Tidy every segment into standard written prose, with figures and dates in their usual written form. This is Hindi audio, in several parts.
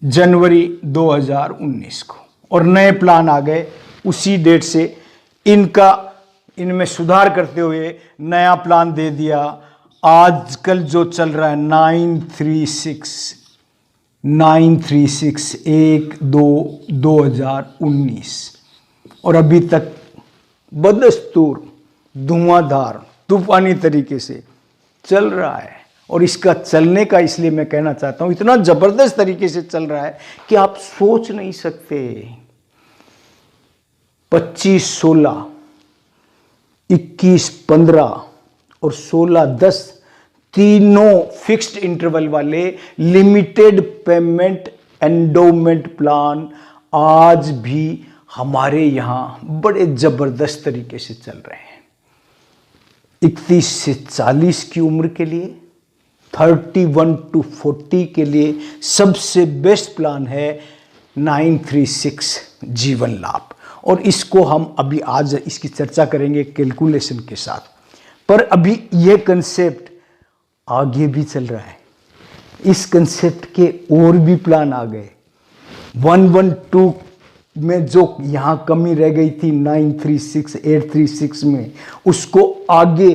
जनवरी 2019 को, और नए प्लान आ गए उसी डेट से। इनमें सुधार करते हुए नया प्लान दे दिया। आजकल जो चल रहा है 936/1/2/2019, और अभी तक बदस्तूर धुआंधार तूफानी तरीके से चल रहा है। और इसका चलने का इसलिए मैं कहना चाहता हूं, इतना जबरदस्त तरीके से चल रहा है कि आप सोच नहीं सकते। 25/16, 21/15 और 16/10 तीनों फिक्स्ड इंटरवल वाले लिमिटेड पेमेंट एंडोमेंट प्लान आज भी हमारे यहां बड़े जबरदस्त तरीके से चल रहे हैं। 31 से 40 की उम्र के लिए, 31 to 40 के लिए सबसे बेस्ट प्लान है 936 जीवन लाभ। और इसको हम अभी आज इसकी चर्चा करेंगे कैलकुलेशन के साथ। पर अभी यह कंसेप्ट आगे भी चल रहा है। इस कंसेप्ट के और भी प्लान आ गए। 112 में जो यहां कमी रह गई थी 936, 836 में, उसको आगे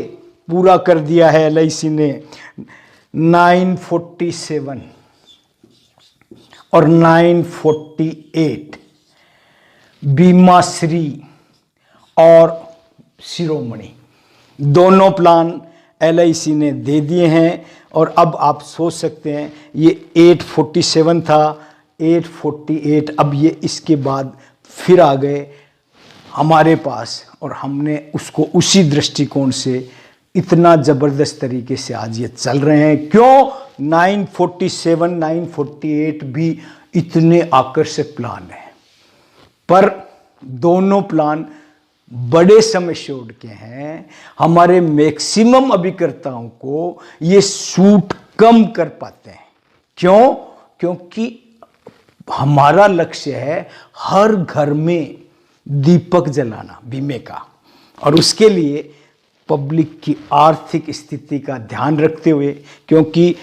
पूरा कर दिया है LIC ने। 947 और 948 बीमा श्री और शिरोमणि दोनों प्लान LIC ने दे दिए हैं। और अब आप सोच सकते हैं, ये 847 था, 848, अब ये इसके बाद फिर आ गए हमारे पास, और हमने उसको उसी दृष्टिकोण से इतना जबरदस्त तरीके से आज ये चल रहे हैं। क्यों? 947, 948 भी इतने आकर्षक प्लान हैं, पर दोनों प्लान बड़े सम एश्योर्ड के हैं। हमारे मैक्सिमम अभिकर्ताओं को ये सूट कम कर पाते हैं। क्यों? क्योंकि हमारा लक्ष्य है हर घर में दीपक जलाना बीमे का, और उसके लिए पब्लिक की आर्थिक स्थिति का ध्यान रखते हुए, क्योंकि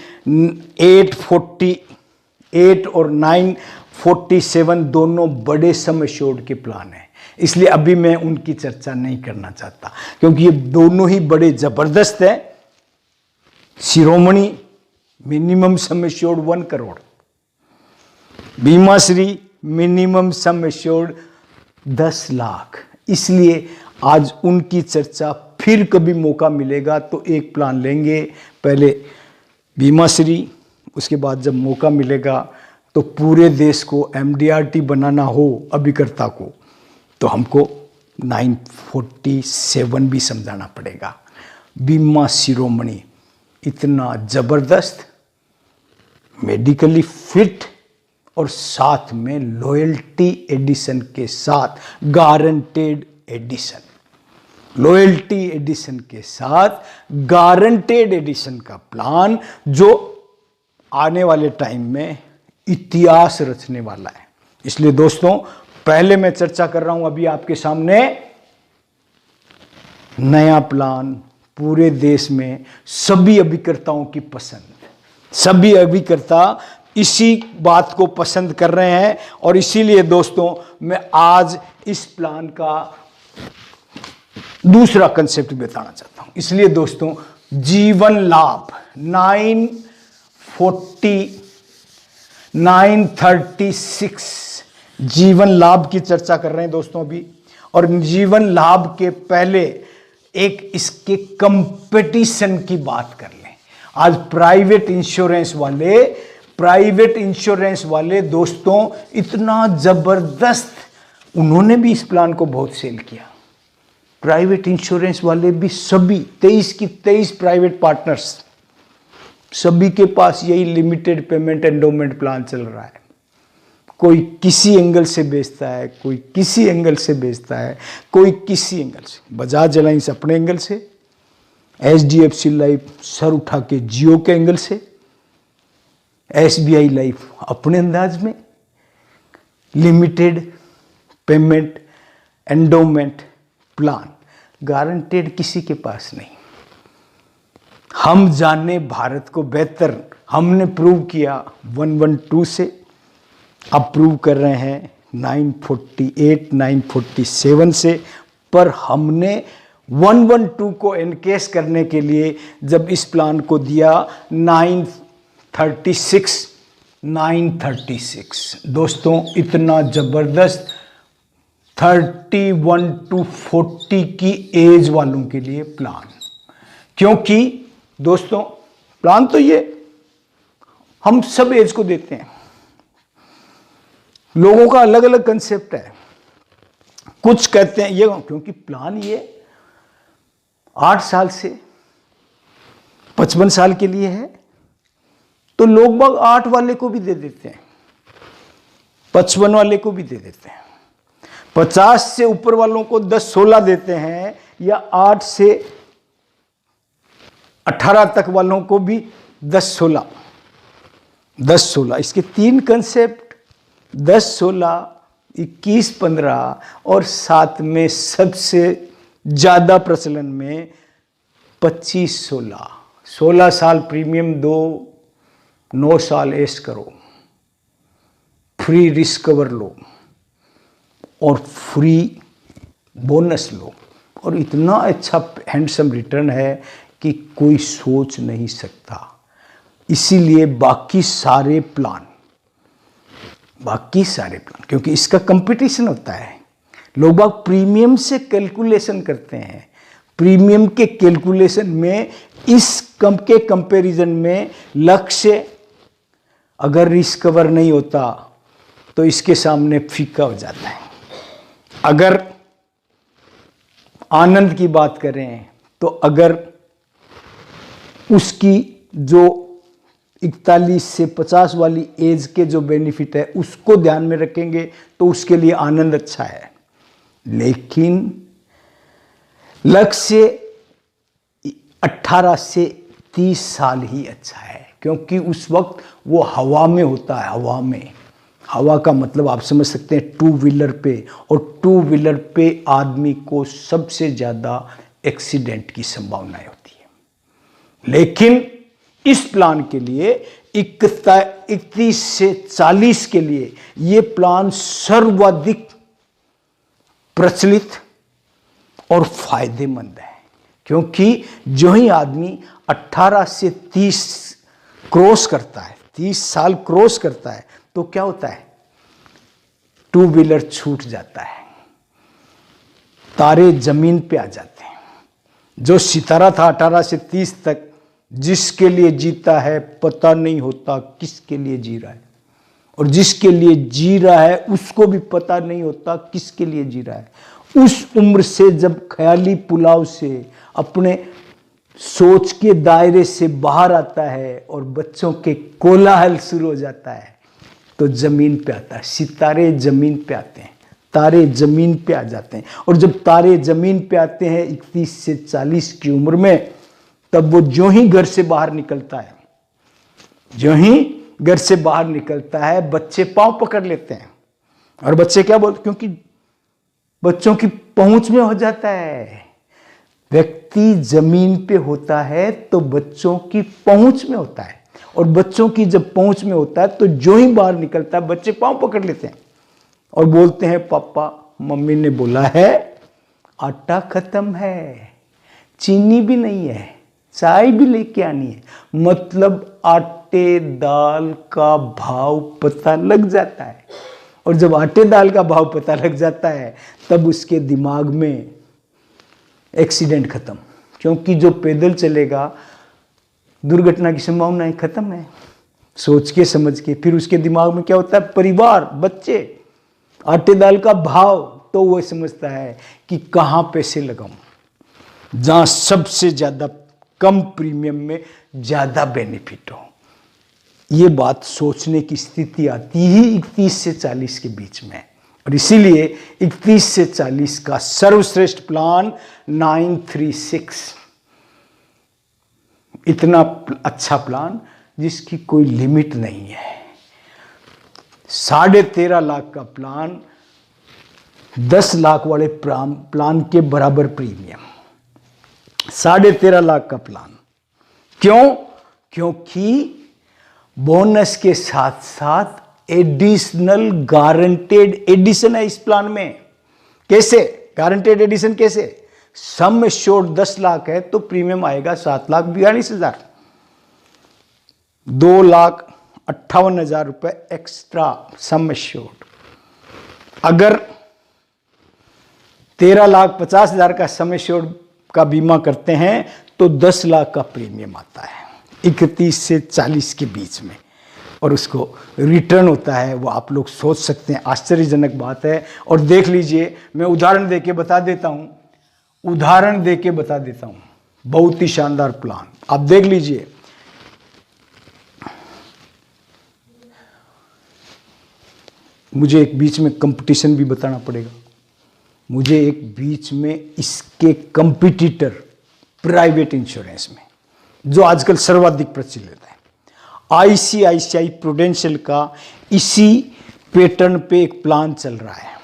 848 और 947 दोनों बड़े सम एश्योर्ड के प्लान हैं, इसलिए अभी मैं उनकी चर्चा नहीं करना चाहता, क्योंकि ये दोनों ही बड़े जबरदस्त हैं। Shiromani minimum sum assured 1 crore, Bimashree minimum sum assured 10 lakh. इसलिए आज उनकी चर्चा फिर कभी मौका मिलेगा तो एक प्लान लेंगे, पहले बीमाश्री, उसके बाद जब मौका मिलेगा तो पूरे देश को MDRT बनाना हो अभिकर्ता को, तो हमको 947 भी समझाना पड़ेगा। बीमा शिरोमणि इतना जबरदस्त, मेडिकली फिट और साथ में लॉयल्टी एडिशन के साथ गारंटेड एडिशन, लॉयल्टी एडिशन के साथ गारंटेड एडिशन का प्लान, जो आने वाले टाइम में इतिहास रचने वाला है। इसलिए दोस्तों, पहले मैं चर्चा कर रहा हूं अभी आपके सामने नया प्लान, पूरे देश में सभी अभिकर्ताओं की पसंद, सभी अभिकर्ता इसी बात को पसंद कर रहे हैं। और इसीलिए दोस्तों, मैं आज इस प्लान का दूसरा कंसेप्ट बताना चाहता हूं। इसलिए दोस्तों, जीवन लाभ 936 जीवन लाभ की चर्चा कर रहे हैं दोस्तों अभी। और जीवन लाभ के पहले एक इसके कंपटीशन की बात कर लें। आज प्राइवेट इंश्योरेंस वाले दोस्तों इतना जबरदस्त, उन्होंने भी इस प्लान को बहुत सेल किया। प्राइवेट इंश्योरेंस वाले भी सभी 23 की 23 प्राइवेट पार्टनर्स, सभी के पास यही लिमिटेड पेमेंट एंडोमेंट प्लान चल रहा है। कोई किसी एंगल से बेचता है, कोई किसी एंगल से बेचता है, कोई किसी एंगल से। बजाज अलायंस अपने एंगल से, HDFC लाइफ सर उठा के जियो के एंगल से, SBI लाइफ अपने अंदाज में, limited payment endowment plan guaranteed किसी के पास नहीं। हम जाने भारत को बेहतर, हमने प्रूव किया 112 से, अप्रूव कर रहे हैं 948, 947 से, पर हमने 112 को एनकेस करने के लिए जब इस प्लान को दिया 936 दोस्तों, इतना ज़बरदस्त 31 to 40 की एज वालों के लिए प्लान। क्योंकि दोस्तों प्लान तो ये हम सब एज को देते हैं, लोगों का अलग अलग कंसेप्ट है। कुछ कहते हैं ये, क्योंकि प्लान ये 8 साल से 55 साल के लिए है, तो लोग बाग 8 वाले को भी दे देते हैं, 55 वाले को भी दे देते हैं, 50 से ऊपर वालों को 10-16 देते हैं, या 8 से 18 तक वालों को भी 10-16। इसके 3 कंसेप्ट, 10-16, 21-15 और साथ में सबसे ज़्यादा प्रचलन में 25-16। 16 साल प्रीमियम दो, 9 साल एस करो, फ्री रिस्क कवर लो और फ्री बोनस लो, और इतना अच्छा हैंडसम रिटर्न है कि कोई सोच नहीं सकता। इसीलिए बाकी सारे प्लान, क्योंकि इसका कंपटीशन होता है, लोग बाग प्रीमियम से कैलकुलेशन करते हैं, प्रीमियम के कैलकुलेशन में इस कम के कंपैरिजन में लक्ष्य अगर रिस्क कवर नहीं होता तो इसके सामने फीका हो जाता है। अगर आनंद की बात करें तो अगर उसकी जो 41 से 50 वाली एज के जो बेनिफिट है उसको ध्यान में रखेंगे तो उसके लिए आनंद अच्छा है, लेकिन लक्ष्य 18 से 30 साल ही अच्छा है, क्योंकि उस वक्त वो हवा में होता है। हवा का मतलब आप समझ सकते हैं 2 व्हीलर पे, और 2 व्हीलर पे आदमी को सबसे ज़्यादा एक्सीडेंट की संभावनाएं होती है। लेकिन इस प्लान के लिए 31 से 40 के लिए ये प्लान सर्वाधिक प्रचलित और फायदेमंद है, क्योंकि जो ही आदमी 18 से 30 क्रॉस करता है, 30 साल क्रॉस करता है, तो क्या होता है, 2 व्हीलर छूट जाता है, तारे जमीन पे आ जाते हैं। जो सितारा था 18 से 30 तक, जिसके लिए जीता है पता नहीं होता किसके लिए जी रहा है, और जिसके लिए जी रहा है उसको भी पता नहीं होता किसके लिए जी रहा है। उस उम्र से जब ख्याली पुलाव से अपने सोच के दायरे से बाहर आता है और बच्चों के कोलाहल शुरू हो जाता है, तो जमीन पे आता है, सितारे जमीन पे आते हैं, तारे जमीन पे आ जाते हैं। और जब तारे जमीन पे आते हैं 31 से 40 की उम्र में, तब वो जो ही घर से बाहर निकलता है, बच्चे पांव पकड़ लेते हैं। और बच्चे क्या बोलते, क्योंकि बच्चों की पहुंच में हो जाता है, व्यक्ति जमीन पे होता है तो बच्चों की पहुंच में होता है, और बच्चों की जब पहुंच में होता है तो जो ही बाहर निकलता है बच्चे पांव पकड़ लेते हैं और बोलते हैं, पापा मम्मी ने बोला है आटा खत्म है, चीनी भी नहीं है, चाय भी लेके आनी है। मतलब आटे दाल का भाव पता लग जाता है, और जब आटे दाल का भाव पता लग जाता है तब उसके दिमाग में एक्सीडेंट खत्म, क्योंकि जो पैदल चलेगा दुर्घटना की संभावनाएं खत्म है। सोच के समझ के फिर उसके दिमाग में क्या होता है, परिवार, बच्चे, आटे दाल का भाव, तो वो समझता है कि कहाँ पैसे लगाऊं, जहां सबसे ज्यादा कम प्रीमियम में ज्यादा बेनिफिट हो। ये बात सोचने की स्थिति आती ही 31 से 40 के बीच में, और इसीलिए 31 से 40 का सर्वश्रेष्ठ प्लान 936, इतना अच्छा प्लान जिसकी कोई लिमिट नहीं है। 13.5 लाख का प्लान 10 लाख वाले प्लान के बराबर प्रीमियम, 13.5 लाख का प्लान। क्यों? क्योंकि बोनस के साथ साथ एडिशनल गारंटेड एडिशन है इस प्लान में। कैसे गारंटेड एडिशन? कैसे? सम एश्योर्ड 10 लाख है तो प्रीमियम आएगा 7,42,000, 2,58,000 रुपए एक्स्ट्रा सम एश्योर्ड। अगर 13,50,000 का सम एश्योर्ड का बीमा करते हैं तो 10 लाख का प्रीमियम आता है 31 से 40 के बीच में, और उसको रिटर्न होता है। वो आप लोग सोच सकते हैं, आश्चर्यजनक बात है। और देख लीजिए, मैं उदाहरण देके बता देता हूं, बहुत ही शानदार प्लान। आप देख लीजिए, मुझे एक बीच में कंपटीशन भी बताना पड़ेगा। मुझे एक बीच में इसके कंपटीटर प्राइवेट इंश्योरेंस में, जो आजकल सर्वाधिक प्रचलित है, आईसीआईसीआई प्रूडेंशियल का इसी पैटर्न पे एक प्लान चल रहा है।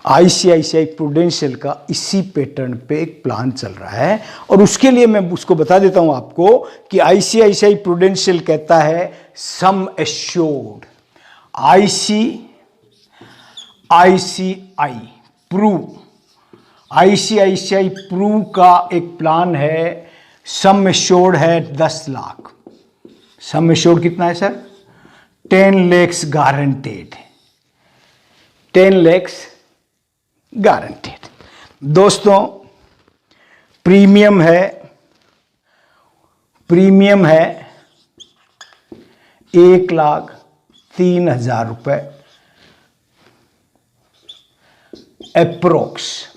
आईसीआईसीआई प्रूडेंशियल का इसी पैटर्न पे एक प्लान चल रहा है, और उसके लिए मैं उसको बता देता हूं आपको कि आईसीआईसीआई प्रूडेंशियल कहता है सम एश्योर्ड। आईसीआईसीआई प्रू का एक प्लान है, सम एश्योर्ड है 10 लाख। सम एश्योर्ड कितना है sir? 10 lakhs guaranteed, 10 lakhs guaranteed. दोस्तों, प्रीमियम है 1,03,000 रुपए अप्रोक्स।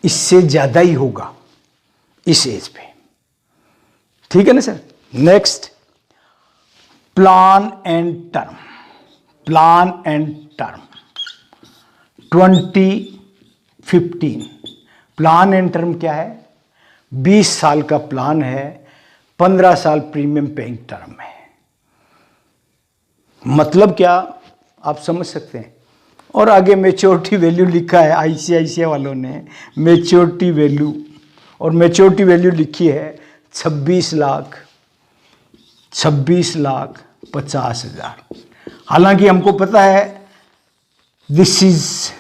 इससे ज्यादा ही होगा इस एज पे, ठीक है ना sir. Next, plan and term 2015। Plan and term क्या है? 20 साल का प्लान है, 15 साल प्रीमियम पेइंग टर्म है। मतलब क्या, आप समझ सकते हैं। और आगे मैच्योरिटी वैल्यू लिखा है आईसीआईसीआई वालों ने, मैच्योरिटी वैल्यू, और मैच्योरिटी वैल्यू लिखी है 26,50,000। हालांकि हमको पता है दिस इज